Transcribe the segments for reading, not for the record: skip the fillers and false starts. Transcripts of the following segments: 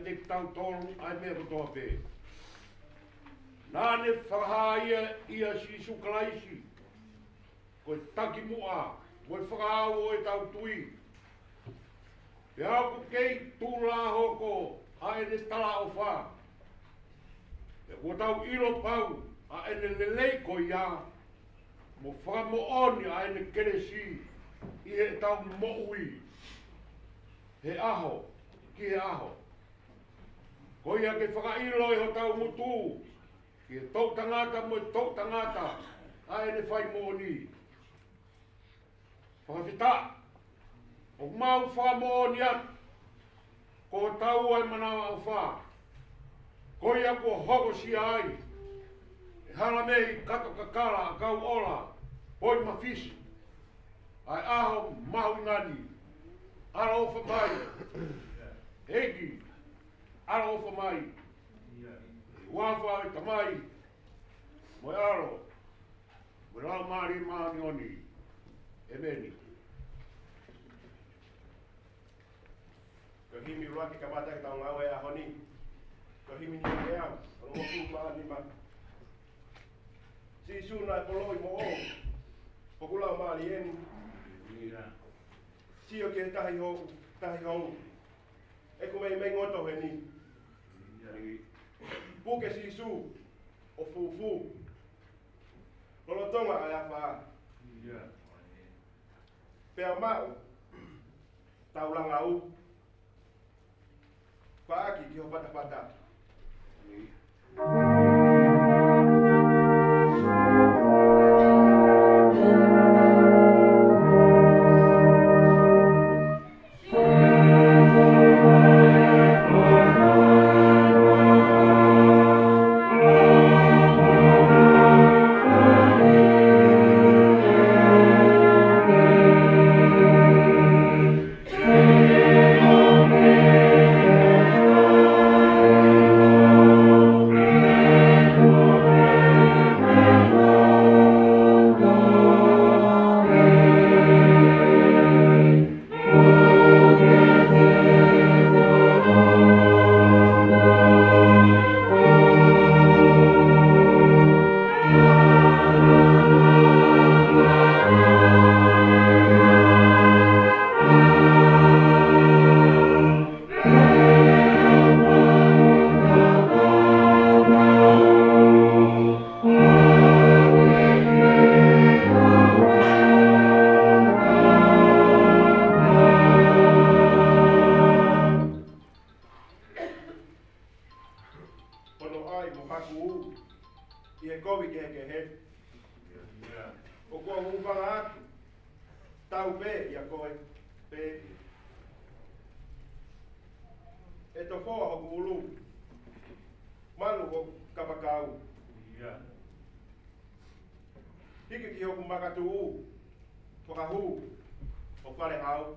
te tau tolu ai mea kotoa pē. Nāne whakahaia ia si sukalaisi. Koe taki mua, koe whakahau o e tau tui. Pe aku kei tūla hoko a ene tala o wha. E ko tau ilo pau a ene lelei ko ia. Mo whakamo oni a ene keresi i he tau mo ui. He aho, ki he aho. Ko ia ke whakailo e ho tau mutu. Ki he tau tangata mo e tau tangata a ene whai mo oni. Whakawhita, o mau whamo oni atu. Ko tau ai manawa au wha. Ko ia ko hoko si ai. E hala mehi kato kakala a kau ola. Poi mawhisi. Ai aho mahu ngani. Ara ofa mai. Hegi. Ara ofa mai. Wafa e tamai. Moi aro. Moi lau maari maani oni. E meni. Kahimi ruaki kamata ki tau ngau e ahoni. Kahimi ni e au. Ang moku maani ma. Si suna e poloi mo o. Pokulau maani eni. Si o ke tahi hou. E ko mei ngoto he ni. Puke si su. O fufu. Lolotonga ai awha. Pea mau. Tau langau. Paaki ki ho pata. Hiki ki hoku makatu u, whakahu, o whare hau.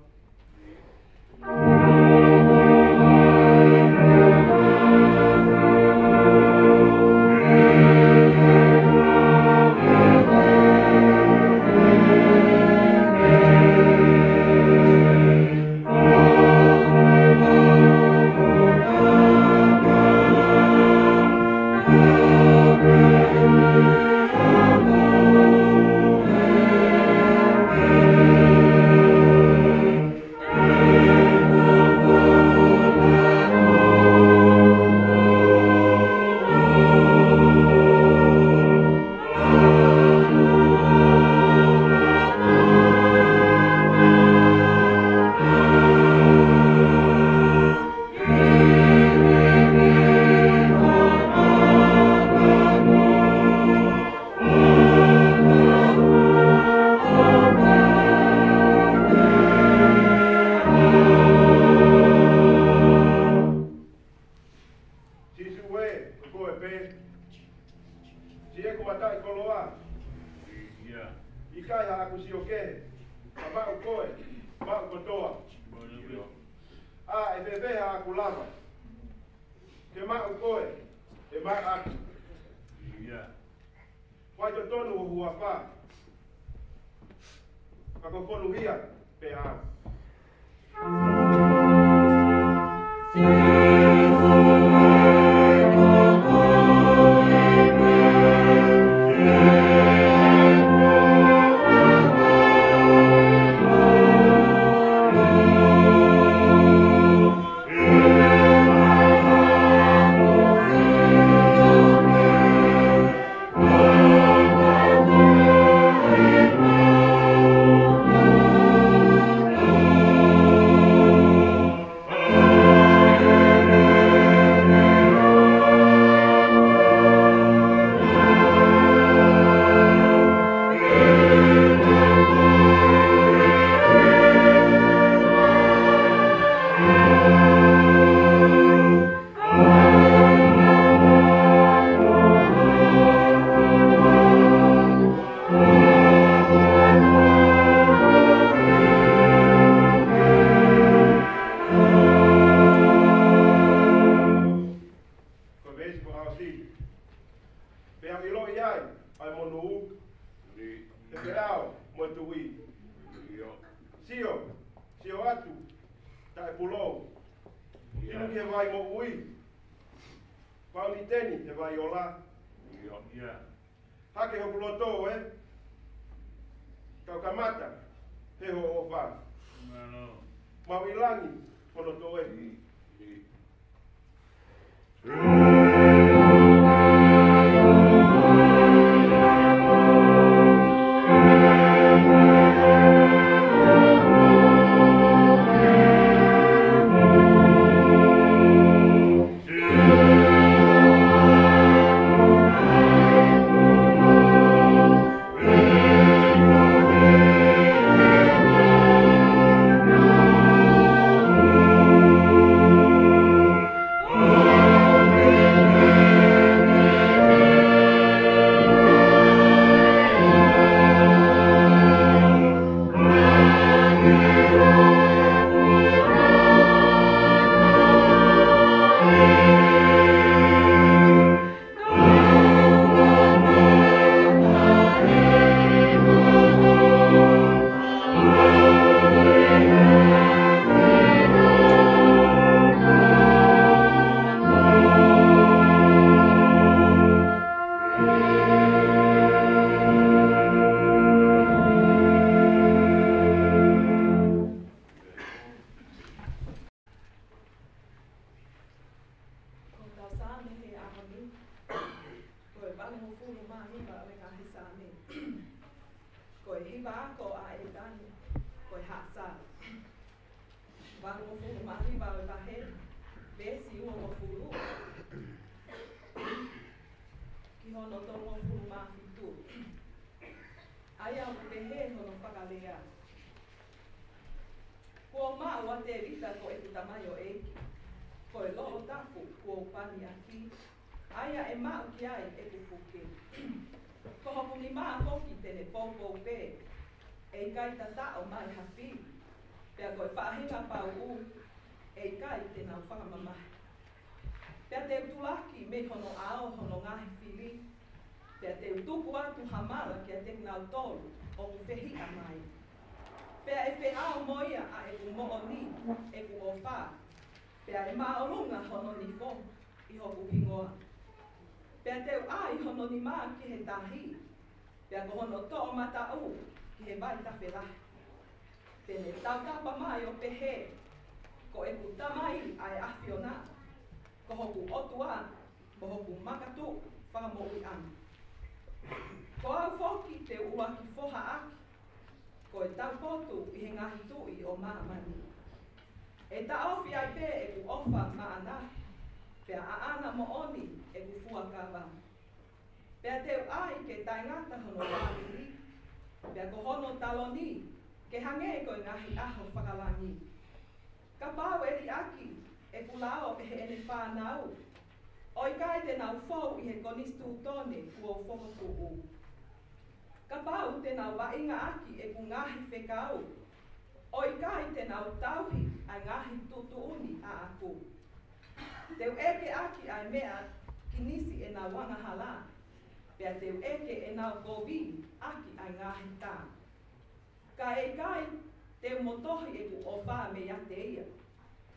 Pe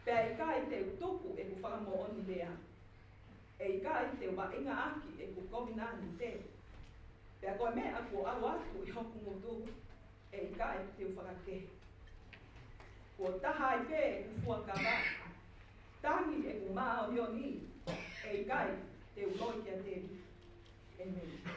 Pea I ka I te utuku e ku whakamooni lea. E I ka I te wa inga aki e ku kovina ni te. Pea koe mea ku au atu I hoku mutuku e I ka I te whakake. Kua taha I pe e ku fua kawa. Tangi e ku maa o hioni e I ka I te uloi kia te. Amen.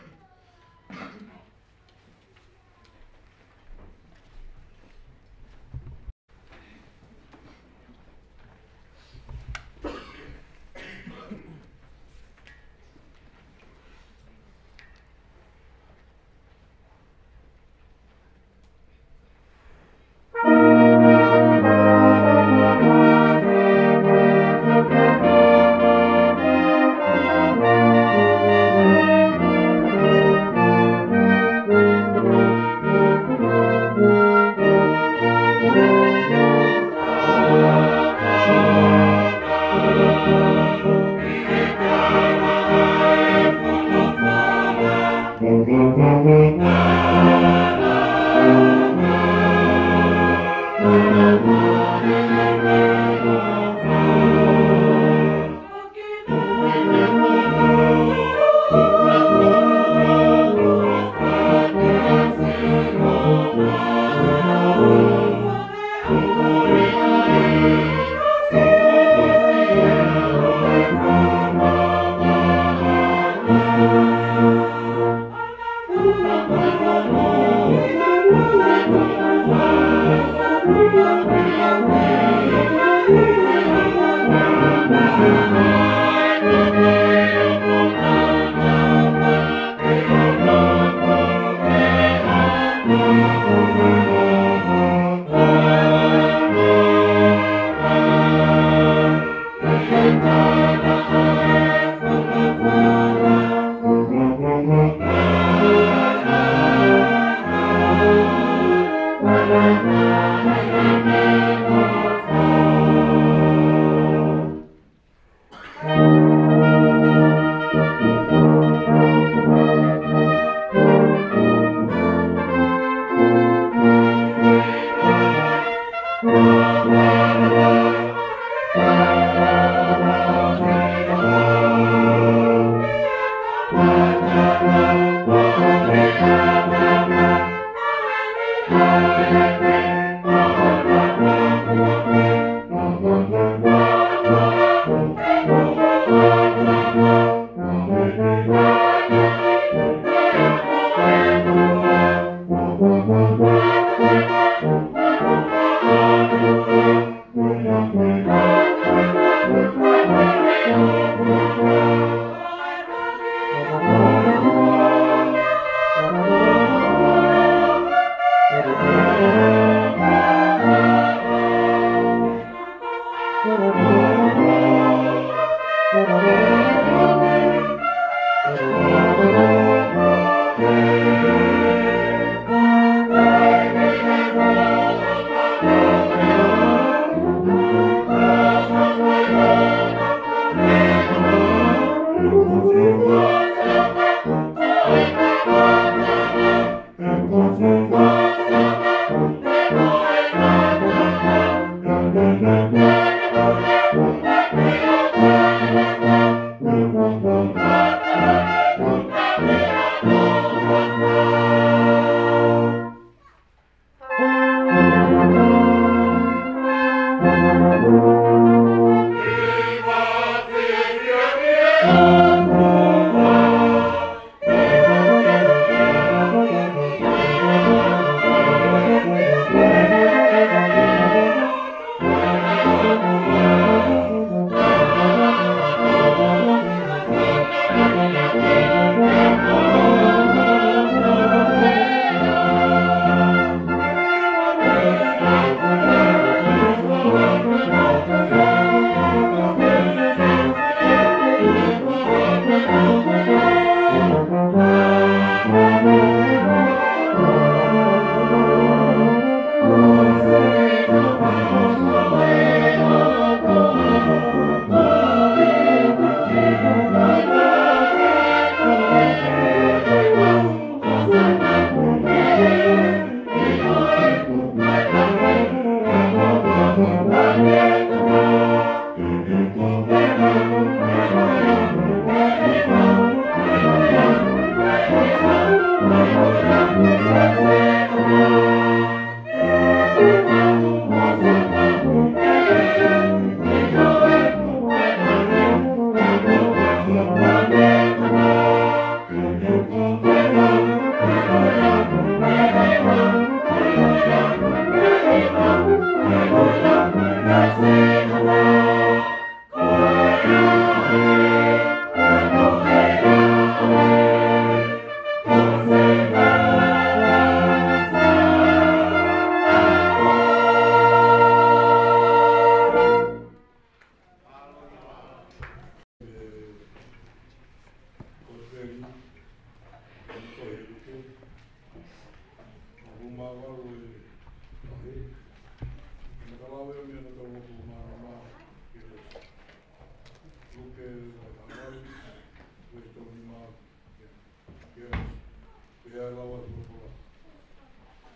Pea lawa sokoa.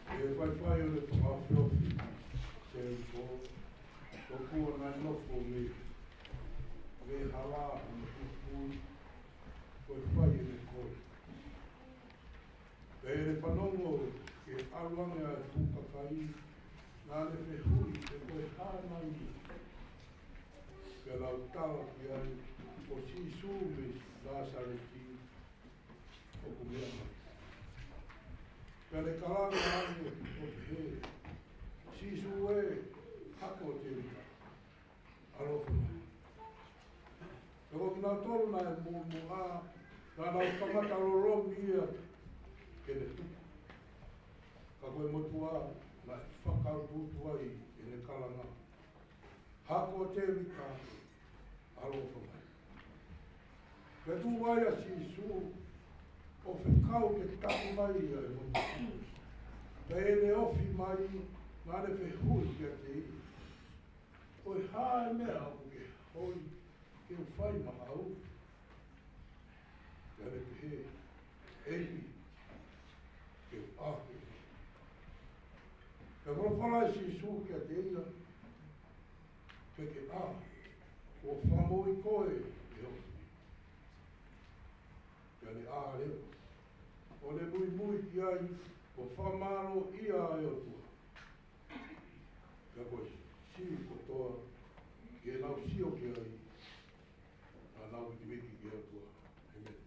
E whai o le whawhiofi. Se ko. Tokua nai nofo me. Me hala ana kupui. Koe whai e le koe. Pea le whanongo ke aluanga e whukakai. Nā le whehui te koe hānai. Pea lau tawa ki ai. O si sūme lāsare ki. O kumea mai. Pea le karanga ane o te he. Si sūe hako te rika. Alofa mai. E ko kina tolu na e mo a. Nā lau kamata roromi ia. Ke le tuku. Ka koe motua na e whakaututu ai e le karanga. Hako te rika. Alofa mai. Pe tu vai a si su o whekau ke tapu mai ia e mo. Pe e le ofi mai ngā le whehui kia te i. Oi hae mea au ke hoi ke u whai maha au. Kia le pehe ewi ke u ahe. Pe whara si su kia te ia. Pe ke a o whamoi koe e ofi. Kia le āreo. O le mui ki ai, o whamaro ia e o tua. Kia koe si kotoa, ki e nau sio ki ai, a nau ki wiki ki o tua. Amen.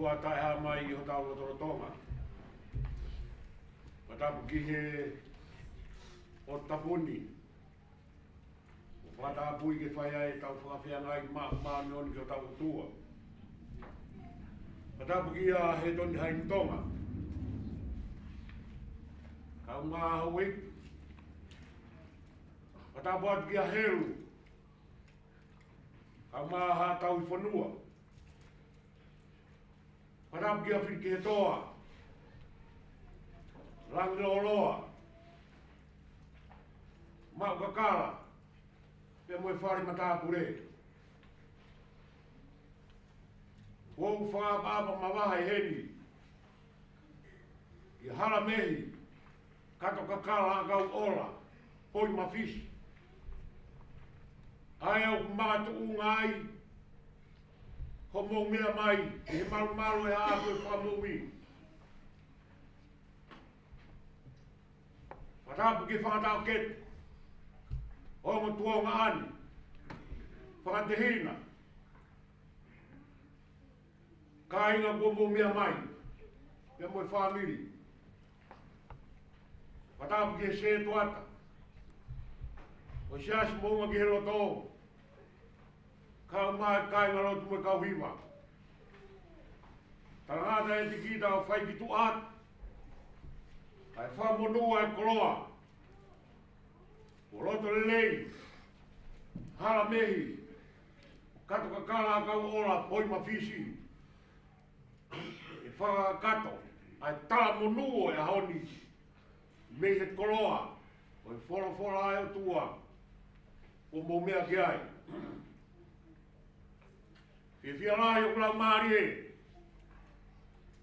tua tai ha mai i ho tau toro tonga. Matapu ki he o tapuni. O whatapu i ke whai ai tau whakawhia ngai maa neoni ki o tau tua. Matapu ki a he toni hai tonga. Kau ngā hawik. Matapu atu ki a heru. Kau ngā ha tau i whanua. Matapu ki a whiki he toa. Rangi o loa. Mau kakara. Pea moe whare matapu re. Wou whaapapa mawaha e heni. I hara mehi. Kato kakara a kau ola. Poi mawhisi. Ai au kumatu ungai. Ho mou mea mai. E he maru maru e haapu e whamui. Matapu ki whakatau ketu. Ongo tuonga ani. Whakatehina. Ka inga kumbu mea mai. Pea moe whamiri. Matapu ki he se tuata. O siasi mounga ki he loto. Kau mai kai ngā lotu me kau hiwa. Tarangata e tikita o whai ki tu at. Ai whamonua e koloa. O loto lelei. Hala mehi. Kato kakala a kau ola poi mawhisi. E whakakato. Ai tala monuo e honi. Mei he koloa. O e whora ai o tua. O mo mea ki ai. E fia lai o kula maari e.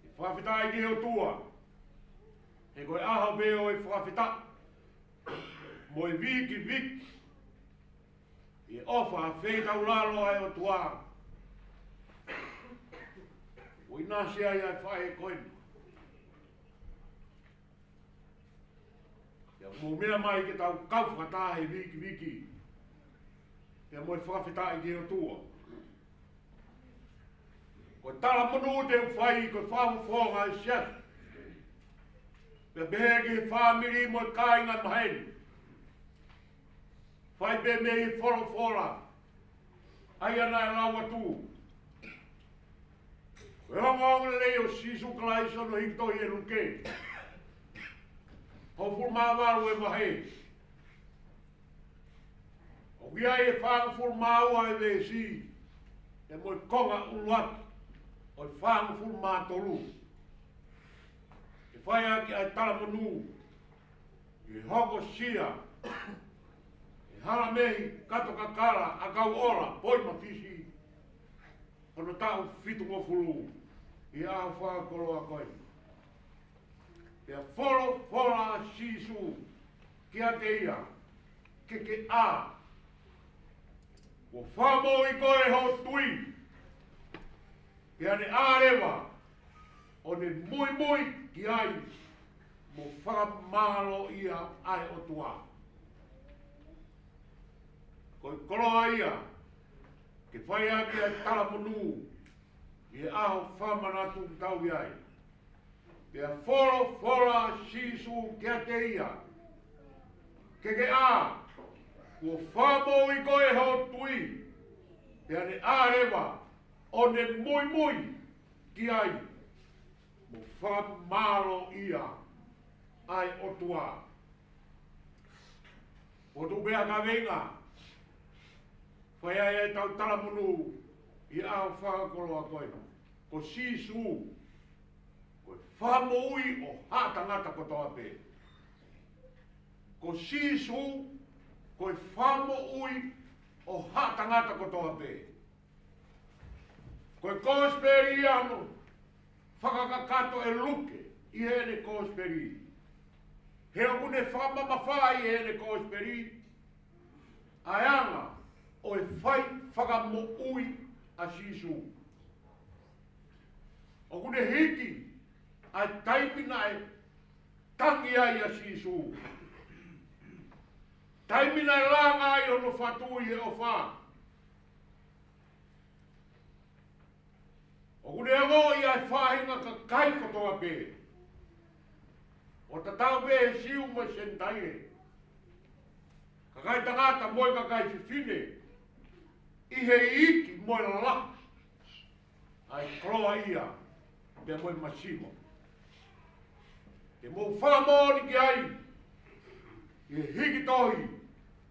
E whawhitai ki o tua. E koe aha beo e whawhita. Mo e viki viki. E ofa a wheita uralo ai o tua. O inasi ai ai whae e koe. Ia mo mea mai ke tau kau whakatahe viki viki. Ia mo e whawhitai ki o tua. Ko tala manu te whai, ko whahu whonga e sias. Pea behe ki whamiri mo e kāinga maheni. Whai be me i whora. Ai ana e laua tū. Ko honga honga leo sisu kalai sono hikto i e luke. Ho furmawaru e mahe. O gia e whanga furmawa e ve si. E mo e konga uluatu. O whangu fulu mātoru. E whai aki ai tala manu. I hoko sia. E hala mehi kato kakara a kau ora. Poi mawhisi. Ono tau fitu mo fulu. I aho whanga kolo a koe. E a whora sisu. Ki a te ia. Ke a. O whamo i koe ho tui. Ki ane ārewa, o ne mui ki ai, mo whakamalo ia ai o tua. Koi koloa ia, ke whai aki ai tala monu, i aho whamanatu tau i ai. Pea whora sisu ki a te ia, ke a, o whamo i koe ho tui, ki ane ārewa, o ne mui ki ai mo whamaro ia ai o tua. O tu bea ka venga. Whai ai e tau tala munu i au whakakolo a koe. Ko sisu. Ko whamo ui o hata ngata kotoa pe. Ko sisu. Ko whamo ui o hata ngata kotoa pe. Koe kōsperi anu, whakakakato e luke, i hene kōsperi. He o kune whamamawhai i hene kōsperi, ai anga o e whai whakamo ui a sisu. O kune hiki, ai taimina e tangi ai a sisu. Taimina e langa ai ono whatui e o whaa. O O ne ango i ai whahinga ka kai kotoa pe. O ta tau pe he siu ma sentai e. Ka kai tangata moi ka kai whiwhine. I he iki moi la. Ai kroa ia. Te moi masimo. Te mo whamoni ki ai. I hiki tohi.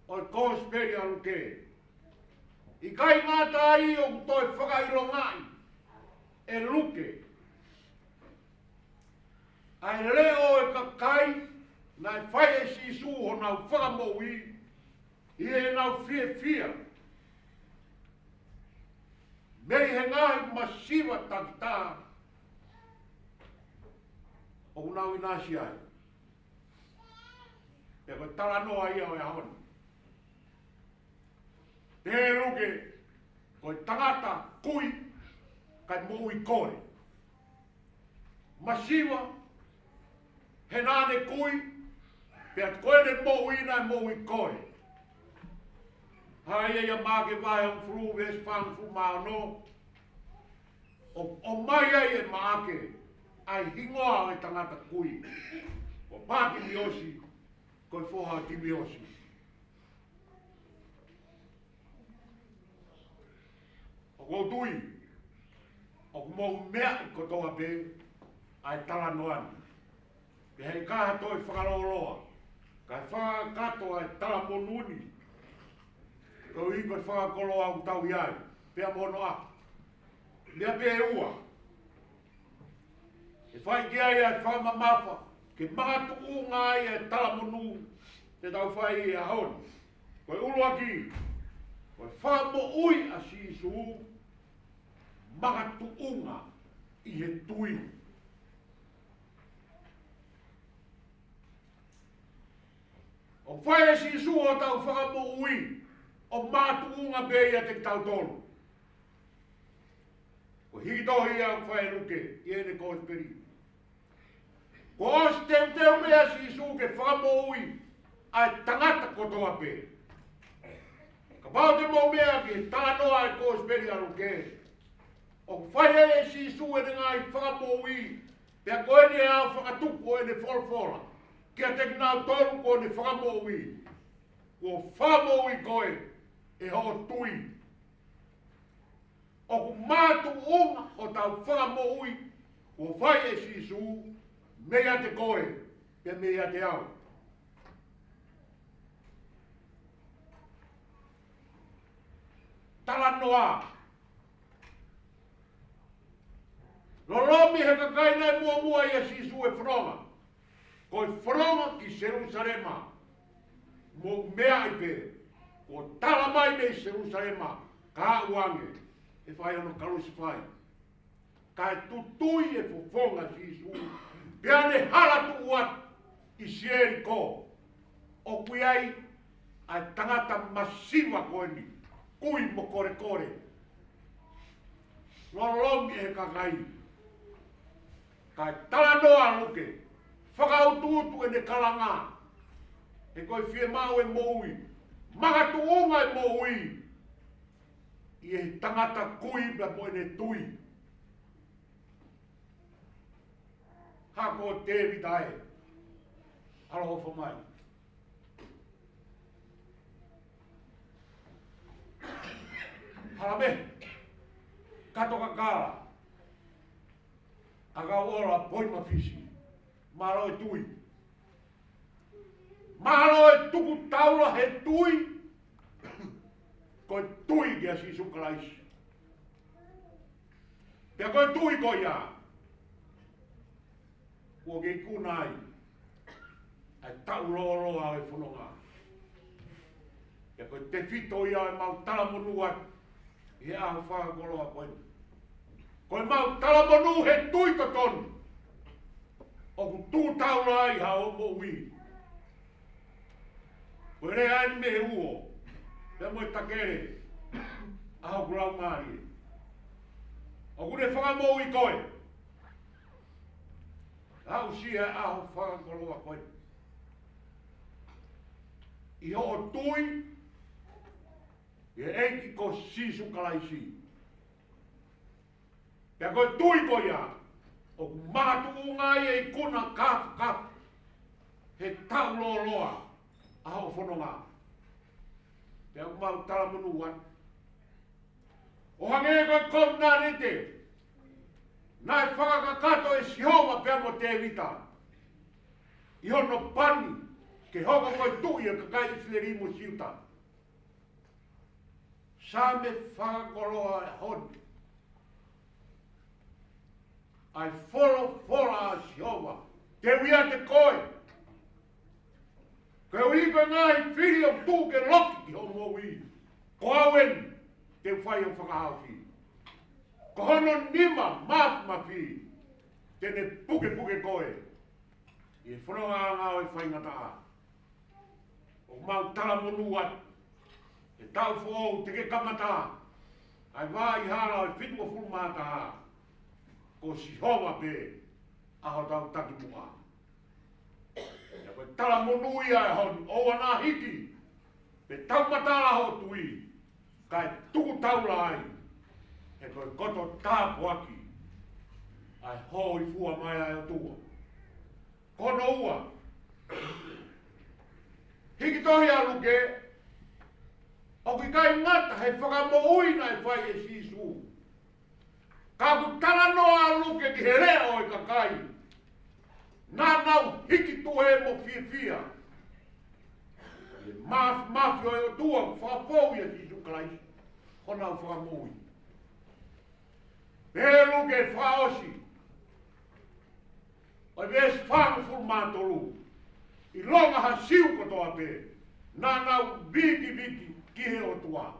O i kōsperi alu ke. I kai ngata ai o toi whakairo ngai. E luke. Ai leo e ka kai. Nai whai e si su ho nau whakamoui. I e nau fia fia. Mei he ngai masiva takita. O nau inasi ai. E ko tala noa ia o e hawani. Te ruke, ko tangata kui, kai moui kore. Masiva, he nane kui, pe at koe ne moui nai moui kore. Hai e ia make vai on fru, ves fang fu mao no. O mai ai e maake, ai hingoa e tangata kui. O pāki miosi, koi foha ki miosi. O tui, o mou mea i kotoa pe, ai tala noani. Pe hei kaha toi whakaroloa, kai whakakato ai tala monuni. Kau i koe whakakoloa au tau iai, pea mono a. Lea pe e ua. E whai ki ai ai whamamafa, ke mahatu unga ai ai tala monu, te tau whai i a haoni. Koe ulu aki, koe whamo ui a sisu, mahatu unga i he tui. O whai e sisu o tau whamo ui, o mahatu unga beia te tau tolu. Ko hiki tohi au whai ruke, i ene kōsperi. Ko os teu mea sisu ke whamo ui, ai tangata kotoa pe. Ka pao te mo mea ke tānoa e kōsperi a ruke. O whai e sisu e ngai whamo ui, pea koe ne au whakatupu e ne wholwhola. Kia te nau toru ko ne whamo ui. Ko whamo ui koe, e ho tui. O ku mātu unga o tau whamo ui, ko whai e sisu, mea te koe, pe mea te au. Tala noa. Lolomi he kakai nai mua ia sisu e whanonga. Ko e whanonga ki Jerusalema. Mo mea i pe. Ko tala mai nei Jerusalema. Ka uange. E whai ono karusi whai. Ka e tutui e fofonga sisu. Pea ne hala tu uat i sieri ko. O kui ai ai tangata masiva koe ni. Kui mo kore kore. Lolomi e kakai. Kai tala noa luke. Whakautuutu e ne kalanga. E koe fie mau e moui. Magatu unga e moui. I e tangata kui bla po e ne tui. Hako David ai. Aloha whamai. Harame. Kato kakala. Aga ora poi mafisi. Maro e tui. Maro e tuku taula he tui. Koe tui kia si sukalaisi. Pea koe tui ko ia. Kua kei kunai. Ai tau roa e whanonga. Pea koe te fito ia e mau tala monua. He aho whakakoloa koe. Koe mau tala monu he tui to tonu. O ku tū taula ai ha o mo ui. Koe rea ai me he uo. Pea moe takere. Aho kurau maari. O kune whakamo ui koe. Au sia aho whakakoloa koe. I ho o tui. I eiki ko sisu kalaisi. Pea koe tui koe ia. O mātu ngai e kuna kafu. He tau loa. Aho whanonga. Pea mau tala manuan. O hange koe kou nā rete. Nai whakakato e sihoa pea mo te evita. I hono pani. Ke hoka koe tui e kakai isleri mo siuta. Sa me whakakoloa e honi. Ai whola a sihoa. Te wia te koe. Ke ui koe ngai whiri o tū ke loki ki homo ui. Ko awen te whai o whakahau whi. Ko hono nima ma whi. Tene puke koe. I whanonga ngā o i whai ngata a. O mau tala monu atu. E tau whou te ke kamata. Ai wā i hara o i whitmo fulmata a. Ko sihoa pe. Aho tau taki mua. Ia koe tala monu ia e hon. O ana hiki. Pe tau matala ho tui. Kai tuku taula ai. E koe koto tāpu aki. Ai ho i fua mai ai o tua. Kono ua. Hiki tohi aluke. O ki kai ngata he whakamo uina e whai e sisu. Ka ku tala noa aluke ki he leo e kakai. Nā nau hiki tuhe mo fia. Mafi o e o tua whakapou ia sisu kalai. Hona u whakamo ui. Pēluke e whaosi. Oi ves whangu fulmantolu. I longa ha siu kotoa pe. Nā nau viki ki he o tua.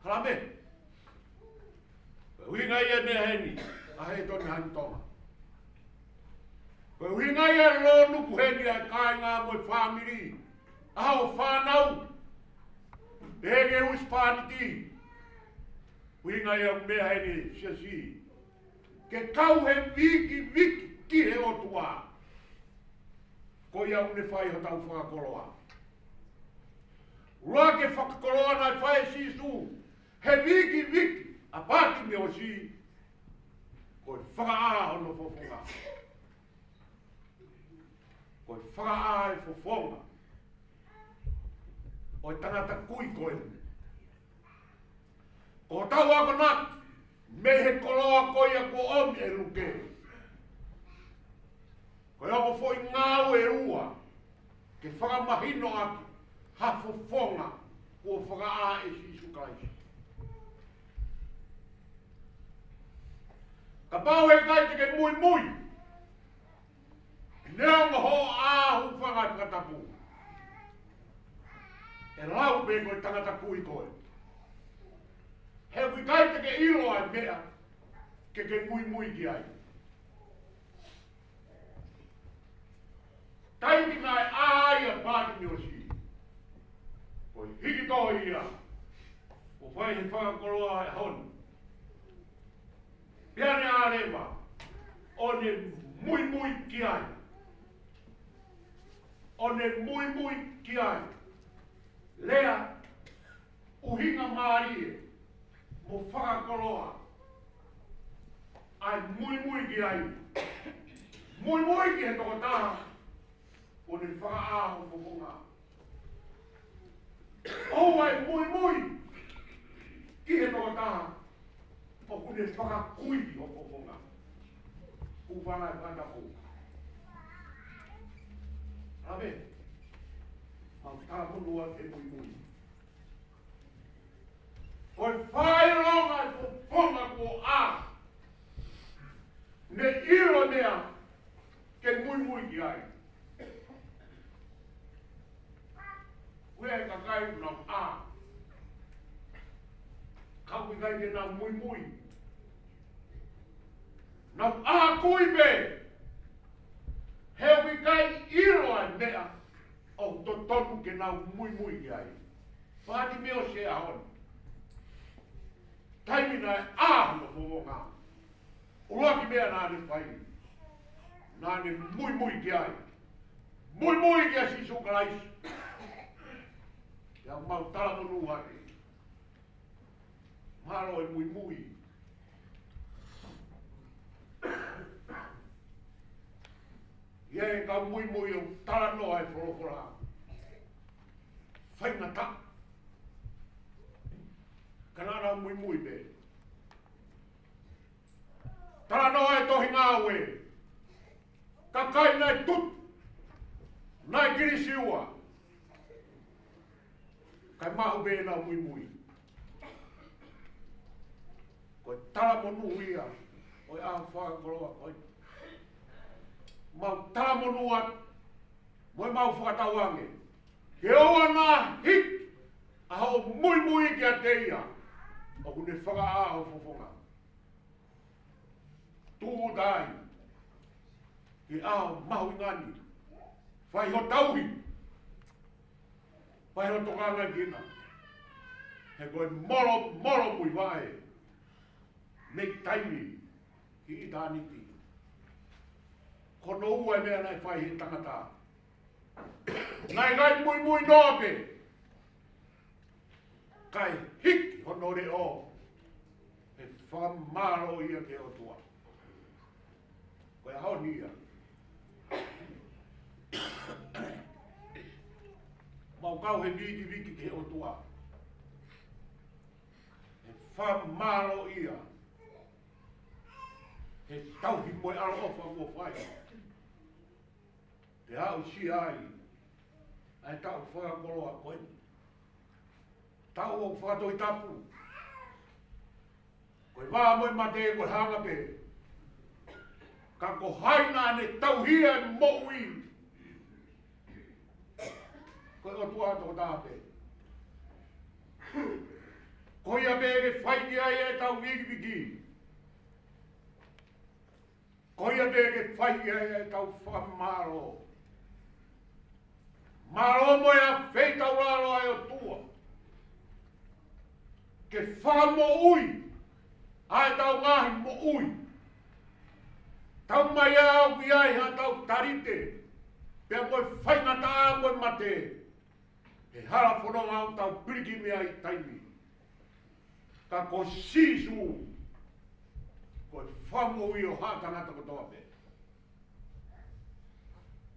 Halame. Winga ia mea heni. A he toni hani tonga. Winga ia lo nuku heni a kai ngā moi whamiri. Aho whanau. Ege uspāniti. Winga ia mea heni siasi. Ke kau he viki. Ki he o tua. Ko ia une whai ho tau whakakoloa. Rua ke whakakoloa nai whai sisu. He viki. A pāti me o si. Ko i whakaa hono fofonga. Ko i whakaa e fofonga. O i tangata kui koe. Ko tau ako nat. Me he koloa koe a ko omi e luke. Koe ako foi ngāu e ua, ke whakamahino aki, hafofonga, kua whakaa e sisu kaisi. Ka pau he kai te ke mui. Neonga ho āhu whangai whakatapu. E lau pe koe tangata kui koe. He kui kai te ke ilo ai mea, ke mui ki ai. Taiki ngai aia pāti mi o si. Ko hiki toa ia. Ko whai he whakakoloa e honu. Piane ārewa. O ne mui ki ai. O ne mui ki ai. Lea uhinga maarie. Mo whakakoloa. Ai mui ki ai. Mui ki he toko taha. O ne whakaaho whakunga. O ai mui. Ki he toa taha. O kune whakakui o whakunga. Ku whangai whanako. Awe. Mau tāpunua te mui. Oi whai longa e whakunga ko a. Ne ilo nea. Ke mui ki ai. Kue ka kai una a. Kau ki kai ke na mui. Na a kui be. Heu ki kai iro ai mea. O to tonu ke na mui ki ai. Whati meo se a hon. Taimi na e āhuna whonga. Ua ki mea nā ne whai. Nā ne mui ki ai. Mui ki a sisu kalaisi. Ia mau tala monu hake. Maro e mui. Ia e ka mui o tala noa e wholofora. Whaingata. Kanana mui be. Tala noa e tohi ngāwe. Ka kai nai tut. Nai kirisiua. Kai mahu be na mui. Koe tala monu ia. Oi a whakakoloa koe. Mau tala monu at. Moi mau whakatawange. Ke oa nā hit. Aho mui ki a teia. O kune whaka aho fofonga. Tū dai. Ke aho mahu ngani. Whai ho tauhi. Whai ho tokanga kina. He koe moro mui wae. Nei taimi. Ki i tāniti. Kono ua mea nai whai he tangata. Nai ngai mui nōpe. Kai hiki hono re o. He whamaro ia ke o tua. Koe hao nia. Mau kau he viki ke o tua. He whamaro ia. He tauhi moe aro ofa mua whai. Te hao si ai. Ai tau whakakoloa koe. Tau o whakatoi tapu. Koe wā moe mate koe hanga pe. Ka ko haina ne tauhia e moui. Koe o tua toko tāpe. Koe a pe ke whaiti ai e tau wiki. Koe a pe ke whaiti ai e tau whamaro. Maro moe a wheitau raro ai o tua. Ke whamo ui. Ai tau ngahi mo ui. Tau mai au ki ai ha tau tarite. Pea koe whaingata a koe mate. He hara whanonga au tau piriki mea i taimi. Ka ko sisu. Koe whamo ui o hātangata kotoa pe.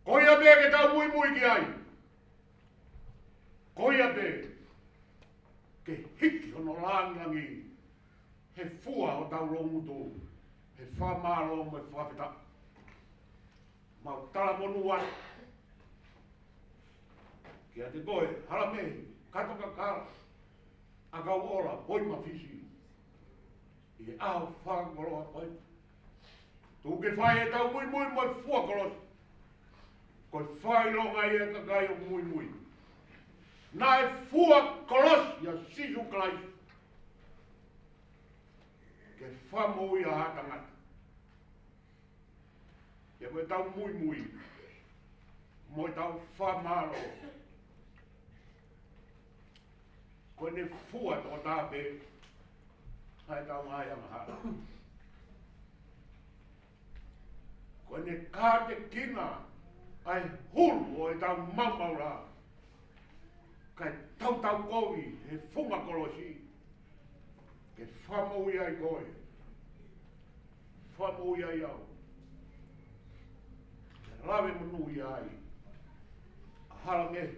Koe a pe ke tau mui ki ai. Koe a pe. Ke hiki hono langangi. He fua o tau rongutu. He whamaro me whawhita. Mau tala monua. Kia te koe, hara me, katoka kara. A kau ora, poi mawhisi. I au whakakoloa koe. Tu ke whai e tau mui moi fuakolos. Koe whai longa i e kakai o mui. Nā e fuakolos ia sisu kalai. Ke whamui a hatangata. Ia koe tau mui. Moi tau whamaro. Koe ne fua tō tāpe. Hai tau ngai amaha. Koe ne kāte kina. Ai hulu o e tau mamaura. Kai tau kowi he funga kolosi. Ke whamui ai koe. Whamui ai au. Ke rawe manui ai. Hala me.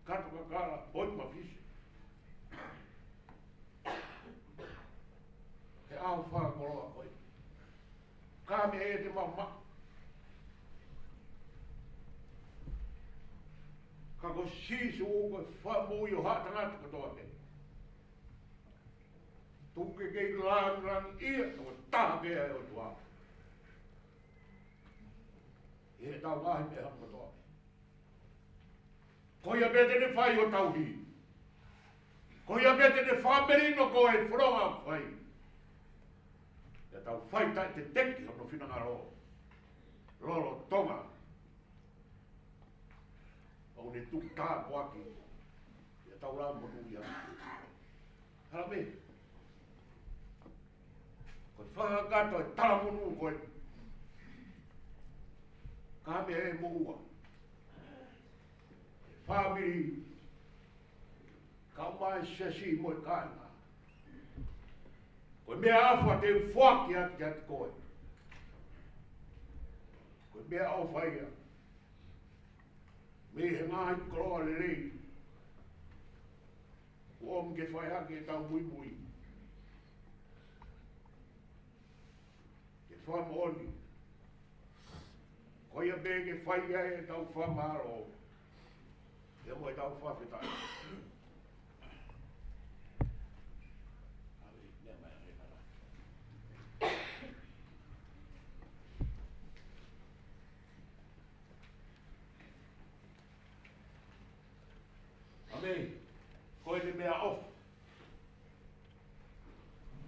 Katoka kara. Oi mawhisi. He au whakakoloa koe. Ka me e te mama. Ka ko sisu o koe whamui o hatangata katoa te. Tuke kei langrang ia, tō taha pēa e o tua. E tau ngahi me hanga toa. Koia pete ne whai o tauhi. Koia pete ne whamerino ko e whronga whai. E tau whai tai te teki hono whinanga ro. Roro tonga. O ne tuk tā koaki. E tau rā monu ia. Hala me. Koe whakakato e tala monu koe. Ka me e moua. Whamiri. Ka mai sesi moe kāinga. Koe mea awha te whaki ati koe. Koe mea o whaia. Me he ngahi koroa le rei. O om ke whai hake e tau mui mui. Ke wha mooni. Koe a be ke whai e tau wha maro. E mo e tau wha whetai. Ame, koe te mea off.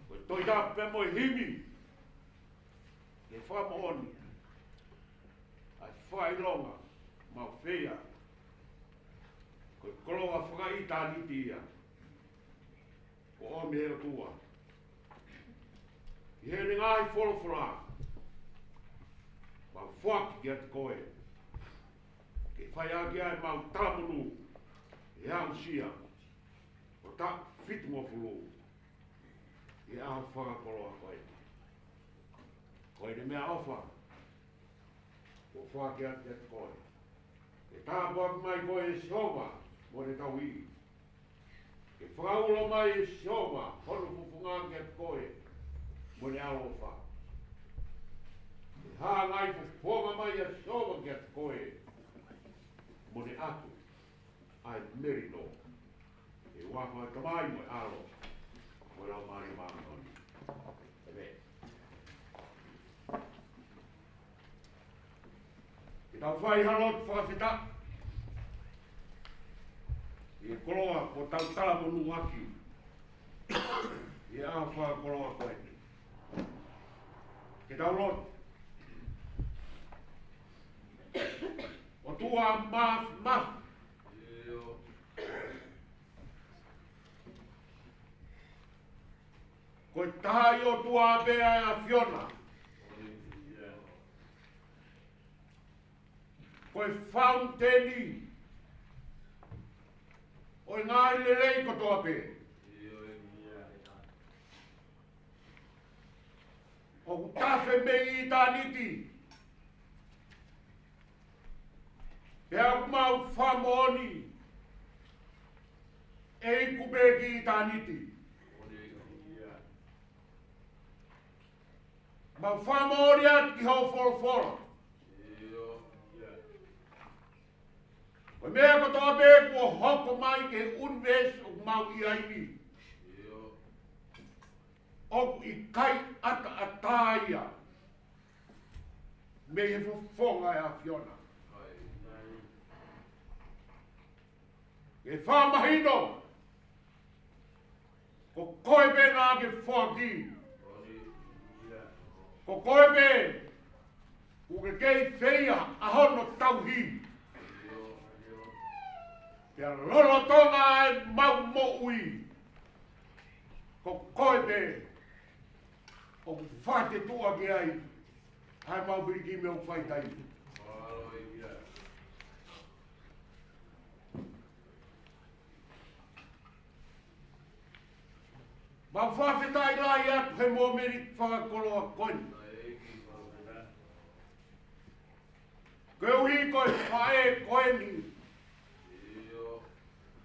Koe toi tā pe moi himi. Ke wha mooni. Ai whai longa, mau whea. Koe koloa whakai tāniti ia. Ko o me ero tua. I he ni ngai wholofora. Mau whaki ki atu koe. Ke whai agi ai mau talamunu. E au sia. O ta fitu mo fulu. E au whakakoloa koe. Koe ne mea ofa. Ko whaki atu koe. E tā buak mai koe e sioma. Mo ne tau i. Ke whakaulo mai e sioma. Hono pupunga ki atu koe. Mo ne alofa. E hā ngai pupunga mai e sioma ki atu koe. Mo ne atu. Ai merino. E wako e tamai mo e alo. Mo rau mari maanoni. E me. E tau whai halot whakawhita. E koloa ko tau tala mo nuaki. E a whakakoloa koe. Ke tau lot. O tua maf. Koe taha i o tua bea e a Fiona. Koe whauteni. Oi ngai le rei ko toa pe. O kutafe me i ta niti. E au mau whamoni. E i kubeki i ta niti. Ma whamori at ki hau wholofora. Koe mea ko toa be kua hoko mai ke unves o mau i aini. Oku i kai ata ataia. Me he whonga e a Fiona. E whamahino. Ko koe be nā ke whaki. Ko koe be, u ke kei whea a hono tauhi. Pea lolo tonga e mau mo ui. Ko koe be, o ku whate tua ke ai, hai mau biriki me o whaitai. Ma whawhetai lai atu he mō meri whakakoloa koini. Koe uhi koe whae koeni.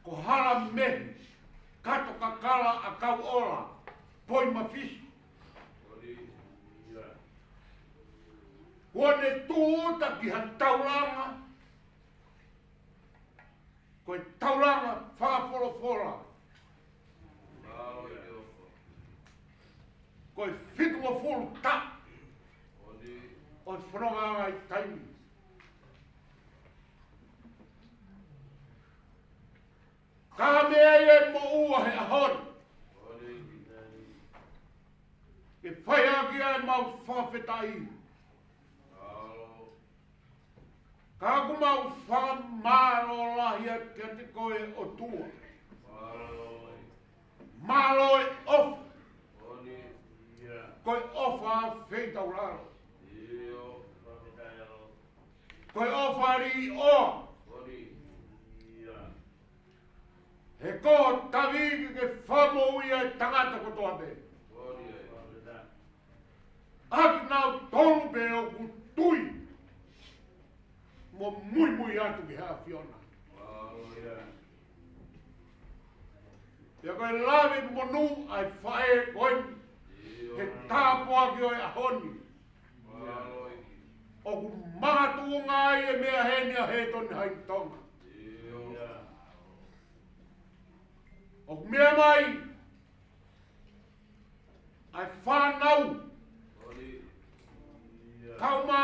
Ko hala mehi. Kato kakala a kau ola. Poi mawhisi. Kone tūta ki ha tauranga. Koe tauranga whakapolofora. Koe whitu o fulu ta. O whanonga ai taimi. Ka mea e mo ua he ahon. Ke whai aki ai mau whawhetai. Ka aku mau whamaro lahi a kia te koe o tua. Malo e ofu. Koe ofa wheitau raro. Koe ofa ri o. He ko tawiki ke whamo ia tangata ko toa pe. Aki nau tolu pe o ku tui. mo mui atu ki hea Fiona. Ia koe lawe monu ai whae koe he tāpua ki oi ahoni. O ku mātu ngai e mea heni a he toni hai tonga. O ku mea mai ai whanau kau mā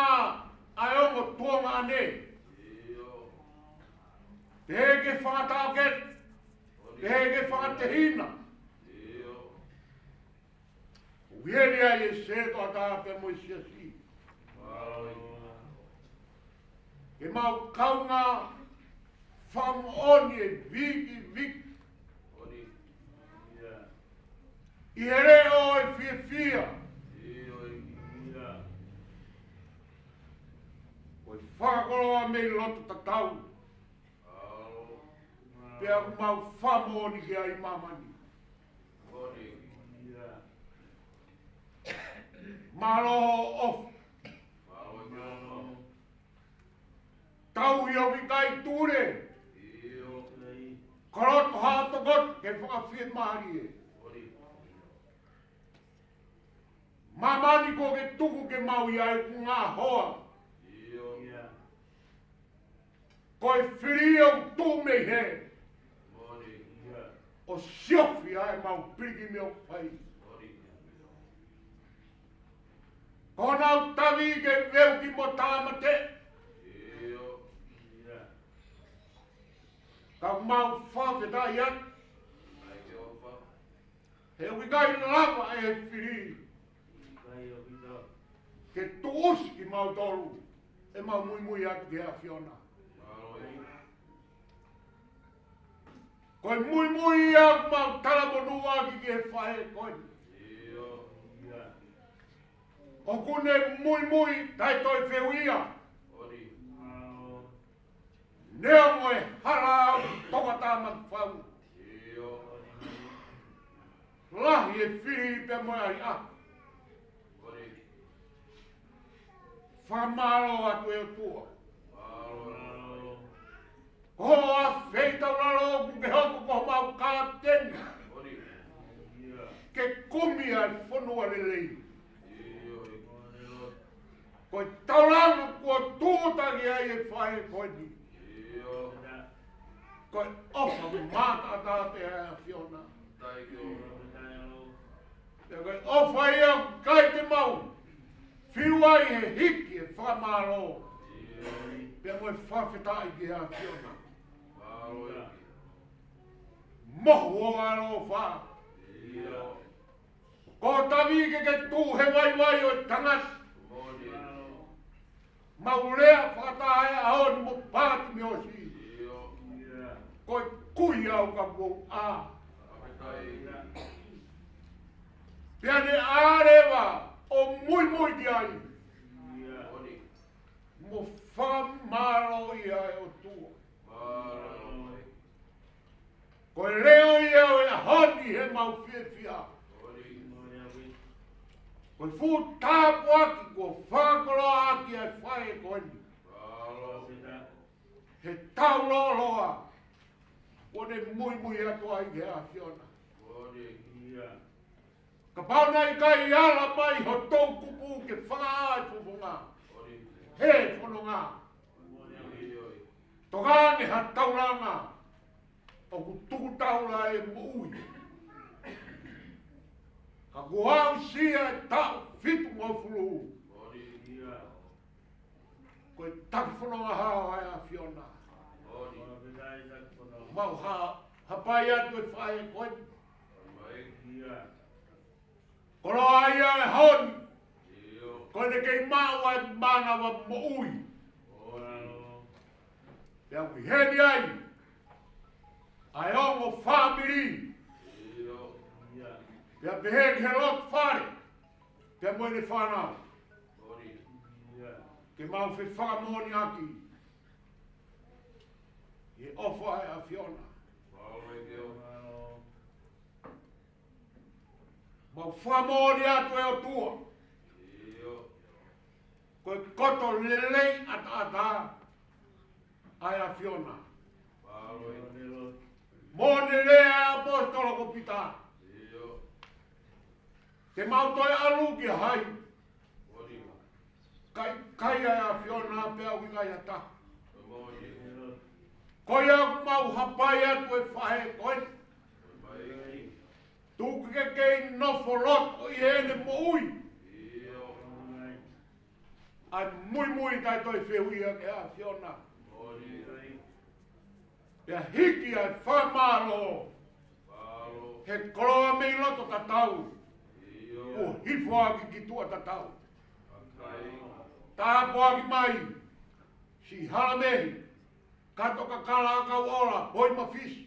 ai ongo tuonga ane. Te heke whakatau ket, te heke whakatehina. Uhieri ai e seto a tā pe mo isia si. Ke mau kaunga whamuoni e viki viki. I here o e fia fia. Oi whakakoloa mei loto tatau. Pea ku mau whamuoni ki ai mamani. Maroho off. Tau i ki kai ture. Koroto hato got ke whakawhia mahari e. Mamani ko ke tuku ke mau i ai ku ngā hoa. Koe whiri au tū mei he. O siofi ai mau piriki meo whai. Konau tawi ke veu ki mo tāmate. Ka mau whawhetai at. He ui kai lava e he whiri. Ke tuus ki mau tolu. E mau mui atu ki hea Fiona. Koe mui au mau talamonu aki ki he whae koe. O kune mui tai toi whewia. Nea moe hara au toka tāman whau. Lahi e whiri pe moe ai a. Whamaro atu e o tua. Koa feita raro ku ke hoku ko mau kāteni. Ke kumi ai whanua le lei. Koe tauranga kua tūtangi ai e whae koe ni. Koe ofa māta tāte ai a Fiona. Koe ofa ia kai te mau. Whiruai he hiki e whamaro. Pea moe whawhetai ki a Fiona. Mohu o aro wha. Ko tawi ke tū he wai o tangas. Maurea whakatae a honi mo pāti me o si. Koe kui au ka mou a. Pea ne ārewa o mui ki ai. Mo whamaro i ai o tua. Koe leo i au e honi he mau fia. Koe fu tāpu aki ko whakaro aki ai whae koe ni. He tau loa. Kone mui atu ai ke a Fiona. Ka pauna i kai ala mai ho tau kupu ke whaai pupunga. He whanonga. Togange ha tauranga. O ku tuku taura e mui. Ka kuhau sia e tau fitu ngō furu. Koe taku whanonga hao ai a Fiona. Mau hapai atu e whae koe. Koro ai ai honi. Koe ne kei mau ai mana wa mo ui. Pea kui heni ai. Ai ongo whamiri. Pea pehek he lot whare. Pea moe ne whanau. Ke mau whi whakamoni aki. I ofa ai a Fiona. Mau whamori atu e o tua. Koe koto lelei ata. ai a Fiona. Mone lea apostolo ko pita. Te mautoi alu ki hai. Kai ai a Fiona pe au ki kai ata. Koi aku mau hapai atu e whahe koe. Tuku ke kei nofo lot o i hene mo ui. Ai mui tai toi whiuia ke a Fiona. Pea hiki ai whamalo. He koloa mei loto tatau. O hifo aki ki tua tatau. Tāpo aki mai. Si hala mehi. Kato ka kala kau ola. Boi ma fisi.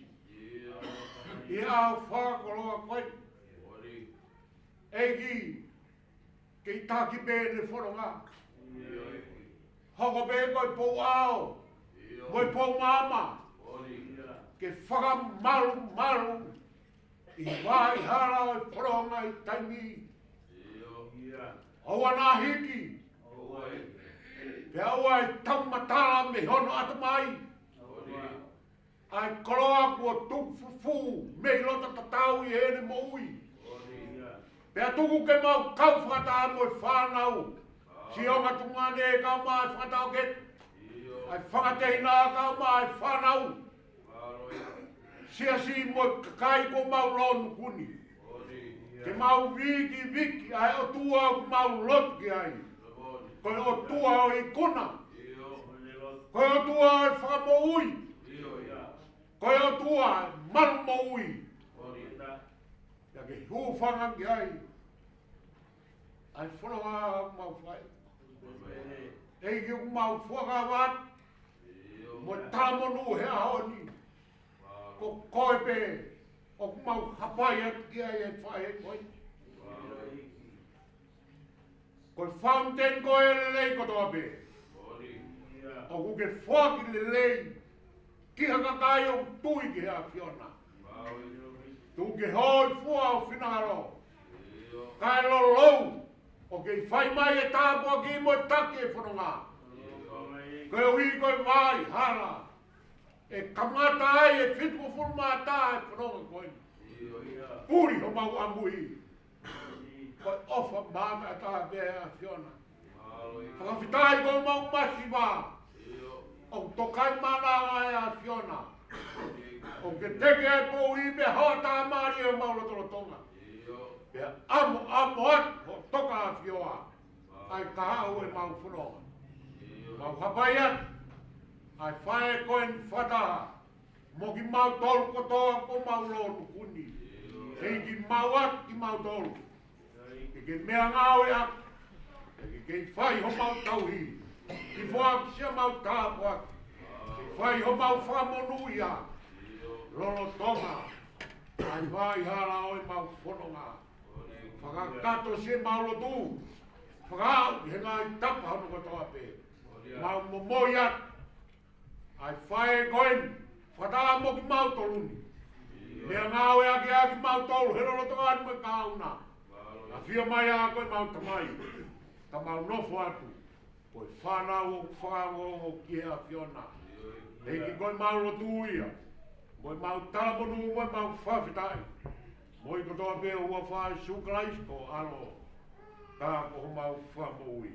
I au whakoloa koe. Egi. Kei taki bēne whoronga. Hoko bē koe pou ao. Moi pou mama. Ke whaka malu. I wai hara o whoronga i taimi. Aua nā hiki. Pe aua i taumatala me hono atamai. Ai koloa kua tufufu mei lota tatau i hene mo ui. Pea tuku ke mau kau whakata mo i whanau. Si onga tungane e kau mai whakatau ket. Ai whakatehina kau mai whanau. Sia si mo kakai ko mau lonu kuni. Ke mau viki ai o tua mau lot ki ai. Koe o tua o i kuna. Koe o tua o i whakamo ui. Koe o tua malu mo ui. Ia ke hūwhanga ki ai. Ai whanonga mau whai. Ei ki mau whakawat. Mo tamonu hea honi. Ko koe pe. O mau hapai at ki ai e whai e koe. Koe fountain koe lelei kotoa pe. O kuke whaki lelei. Ki haka kai o tui ki hea Fiona. Tu ke hoi fua o whinaro. Kai lo lou. O ke whai mai e tāpua ki mo take e whanonga. Koe ui koe vai hara. E kamata ai e whitu o whulma tā e whanonga koe. Puri ho mau amui. Koe ofa mama e tā pēa Fiona. Whakawhitai koe mau masiwa. O tokai mana ai a Fiona. O ke teke ai pou i me hoa tā maari e mau lotolotonga. Pea amo at ho toka a Fiona. Ai kahau e mau whanonga. Mau hapai at. Ai whae koen whataha. Mo ki mau tolu kotoa ko mau lonu kuni. Hei ki mau at ki mau tolu. Ke mea ngau e ak. Ke whai ho mau tauhi. Ki whaak sia mau tāpua. Ki whai ho mau whamonu ia. Lolo tonga. Ai vai hara oi mau whanonga. Whakakato se mau lotu. Whakau ki henga i tapa hono katoa pe. Mau momoi at. Ai whae koen. Whataa mo ki mau toluni. Mea ngau e aki mau tolu. Hero lotonga atu me kauna. A whia mai a koe mau tamai. Ta mau nofo atu. Koe whanau o whanau o ki a Fiona. Hei koe mau lotu ia. Koe mau talamonu, koe mau whawhitai. Moi kotoa pe ua whae sukalaisko alo. Tā ko mau whamui.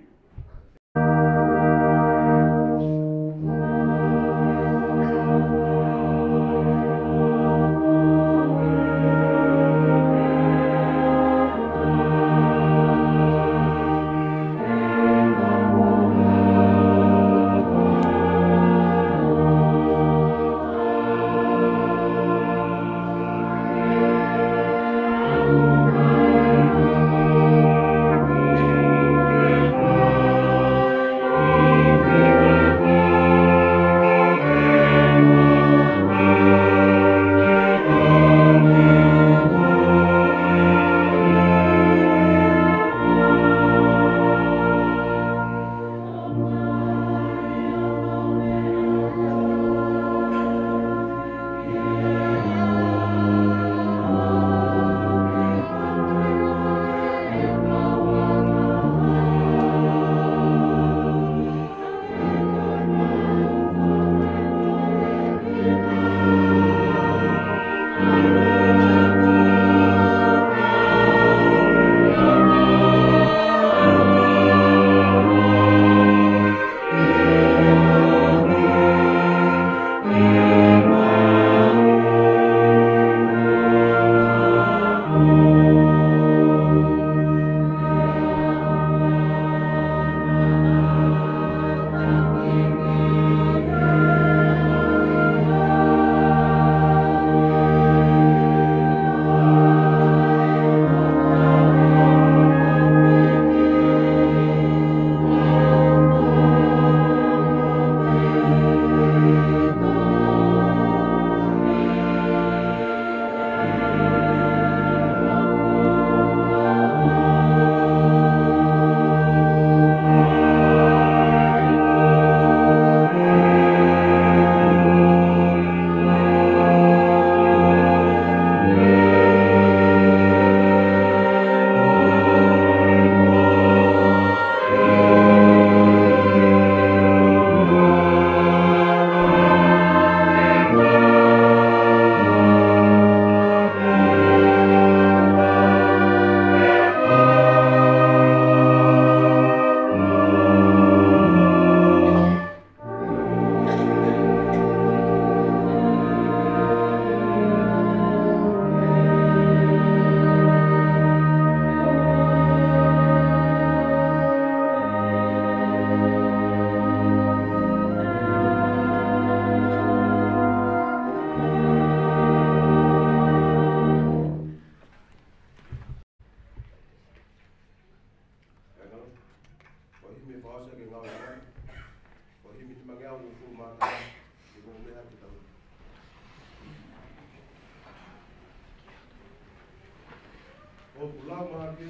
o pulama ake,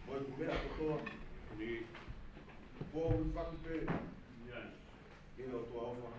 o kumea kotoa, Ni. po wifaki pe, kina o tua ofa.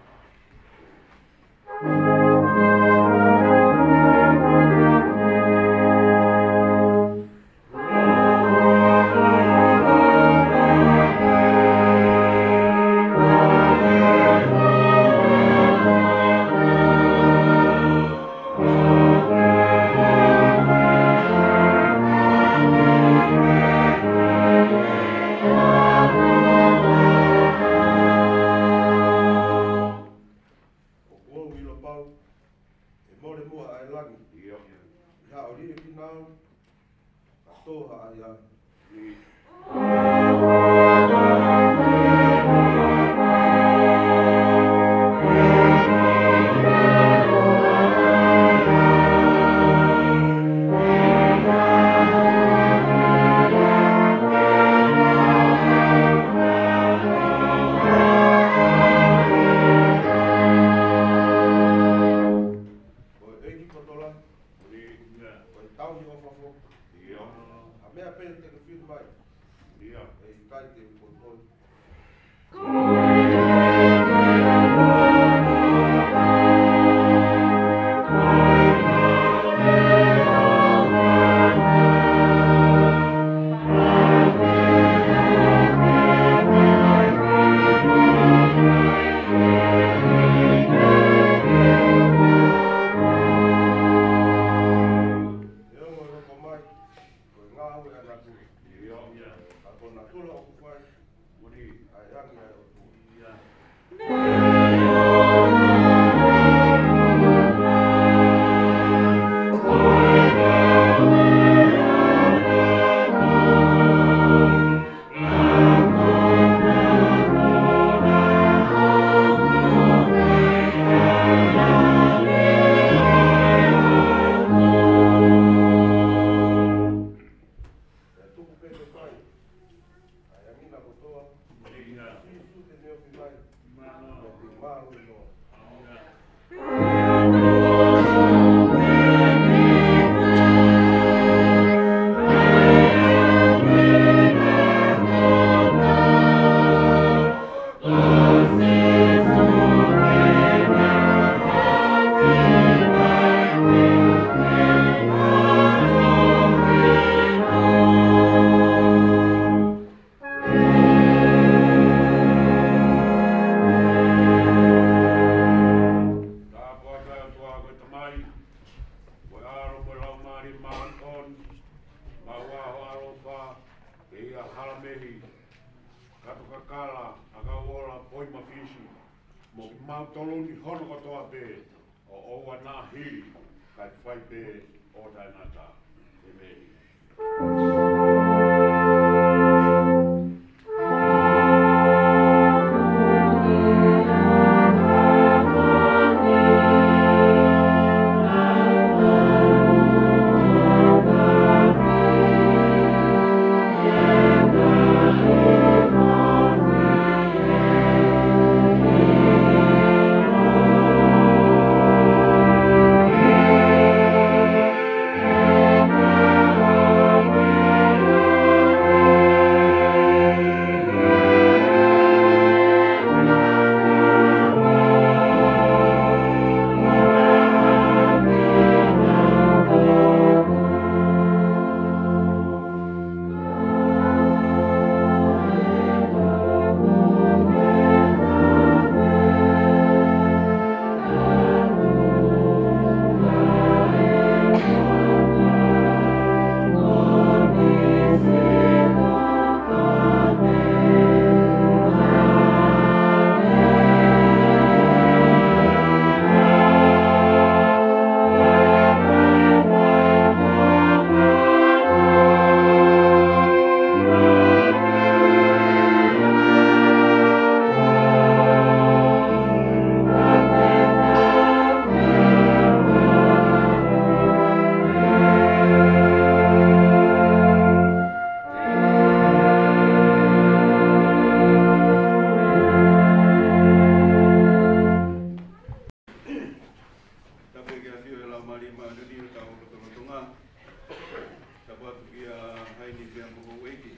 Tapatu ki a haini pia moko weki.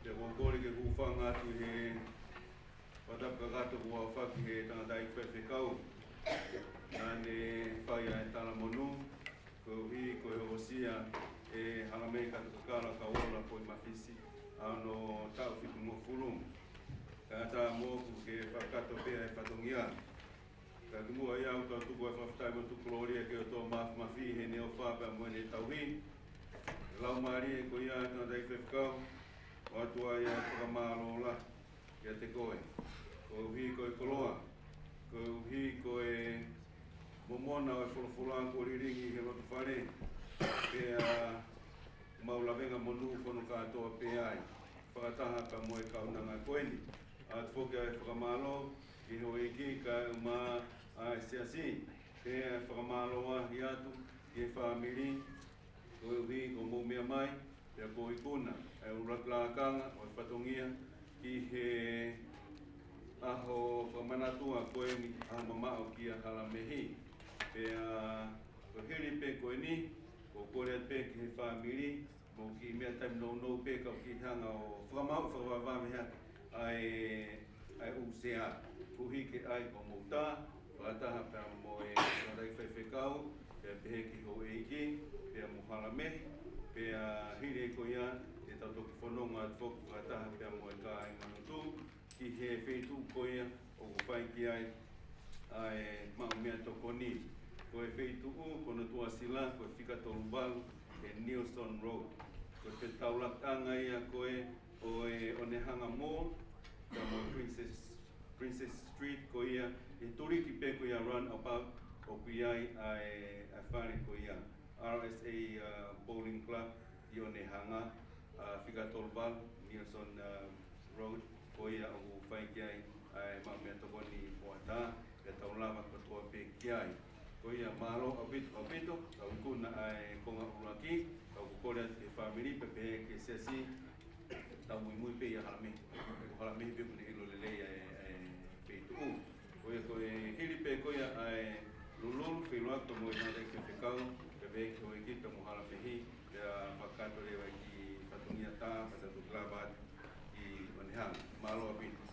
Te wokore ke kufanga atu he watapka gato kua whaki he tangata i whewhekau. Nane whai a e tala monu, ko hi ko e hosia e hangamei katukakara ka ola po i mawhisi. Ano tau whitu mo fulung. Ka ta moku ke whakato pia e whatongia. Ka kimua iau ka tuku e whaftai mo tukuloria ke o tō mawhi he neo whapa mo ne tauhi. Lau maari e ko ia tana dai whewhikau. O atua ia whakamaro la kia te koe. Ko hi ko e koloa. Ko hi ko e momona o e wholofolang ko riringi he roto whare. Pea maulawenga monu kono katoa pe ai. Whakataha ka moe kaunanga koeni. At whokia e whakamaro ki ho e ki ka uma a siasi. Pea whakamaro a hi atu ki e whamiri. Ko hi ko mo mea mai. Pea ko i kuna. E uratlakanga o e whatongia ki he aho whamanatua koeni a mamao ki a halamehi. Pea ko hiri pe koe ni, ko kore pe ki he whamiri, mo ki mea taim no pe kau ki hanga o whamau whawawame hea ai usea. Kuhi ke ai ko mouta, whataha pea mo e warai whewhekau, pea pehe ki ho eiki, pea mo halamehi, pea hiri ko ia, e tautoki whanonga at whoku whataha pea mo e ka ai manutu, ki he whetu ko ia, o ko whai ki ai mau mea toko ni. Ko e wheitu u, kono tua sila, ko e whika tolu walu, e Nielsen Road. Ko e taulakanga ia koe, o e Onehanga Mall, ka mo Princess Street ko ia, e turiki pe ko ia runabout, o ku iai a whare ko ia. RSA Bowling Club, i Onehanga, whika tolu walu, Nielsen Road, ko ia o whai ki ai, mau mea toko ni poata, e taulama ko toa pe ki ai. Ko ia malo apito, tau kuna ai konga uraki, tau kukore te whamiri, pepe ke sesi, tau mui pe ia halame. Ko halame pe kune ilo lelei ai peitu u. Ko ia ko e hiri pe ko ia ai lulul, whiloak to mo i nare ke whekau, pepe ke hoi ki pe mo halamehi, pea whakato rewa ki whatungia tā, whatatu klabat i Onehanga. Malo apito.